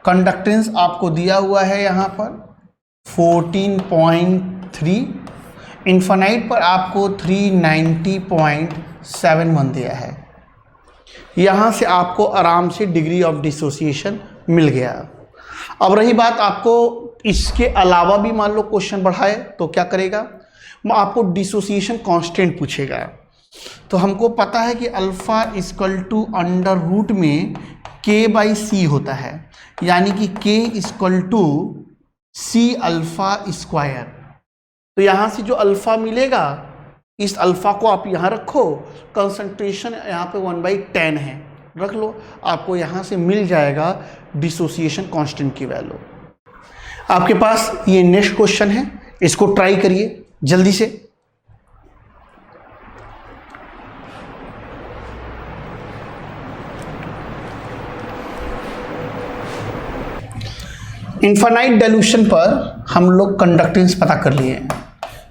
कंडक्टेंस आपको दिया हुआ है यहाँ पर 14.3, इनफाइनाइट पर आपको 390.71 दिया है। यहाँ से आपको आराम से डिग्री ऑफ डिसोसिएशन मिल गया। अब रही बात, आपको इसके अलावा भी मान लो क्वेश्चन बढ़ाए तो क्या करेगा? आपको डिसोसिएशन कांस्टेंट पूछेगा। तो हमको पता है कि alpha equal to under root में K/C होता है, यानी कि K equal to C alpha square. तो यहाँ से जो अल्फा मिलेगा, इस अल्फा को आप यहाँ रखो, कंसंट्रेशन यहाँ पे 1/10 है, रख लो, आपको यहाँ से मिल जाएगा डिसोसिएशन कांस्टेंट की वैल्यू। आपके पास ये नेक्स्ट क्वेश्चन है, इसको ट्राई करिए जल्दी से। इनफाइनाइट डाइल्यूशन पर हम लोग कंडक्टेंस पता कर लिए हैं।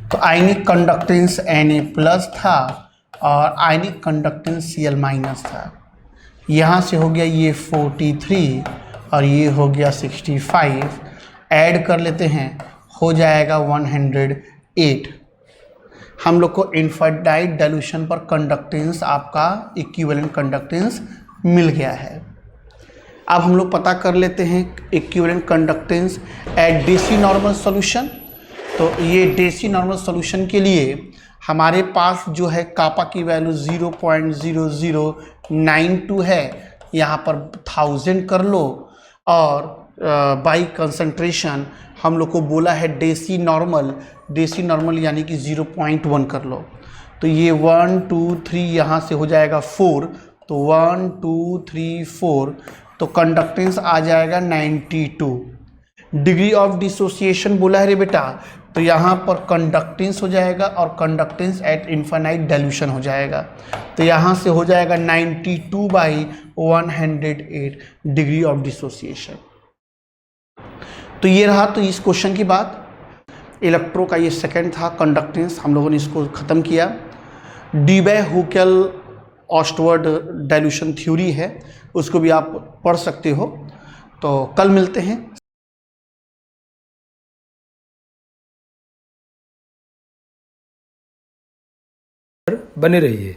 तो आयनिक कंडक्टेंस Na+ था और आयनिक कंडक्टेंस Cl- था। यहाँ से हो गया ये 43 और ये हो गया 65, ऐड कर लेते हैं, हो जाएगा 108। हम लोग को इनफाइनाइट डाइल्यूशन पर कंडक्टेंस आपका इक्विवेलेंट कंडक्टेंस मिल गया है। अब हम लोग पता कर लेते हैं equivalent conductance at deci normal solution. तो ये डेसी नॉर्मल सॉल्यूशन के लिए हमारे पास जो है कापा की वैल्यू 0.0092 है, यहाँ पर 1000 कर लो और बाई कंसंट्रेशन हम लोग को बोला है डेसी नॉर्मल यानी कि 0.1 कर लो। तो ये 1 2 3 यहाँ से हो जाएगा 4, तो 1 2 3 4, तो कंडक्टेंस आ जाएगा 92। डिग्री ऑफ डिसोसिएशन बोला है रे बेटा, तो यहाँ पर कंडक्टेंस हो जाएगा और कंडक्टेंस एट इनफाइनाइट डाइल्यूशन हो जाएगा। तो यहाँ से हो जाएगा 92/108 डिग्री ऑफ डिसोसिएशन। तो ये रहा तो इस क्वेश्चन की बात। इलेक्ट्रो का ये सेकंड था कंडक्टेंस, हम लोगों ने इसको ख़त्म किया। डीबे-हुकेल ऑस्टवर्ड डाइल्यूशन थ्योरी है, उसको भी आप पढ़ सकते हो। तो कल मिलते हैं। बने रहिए।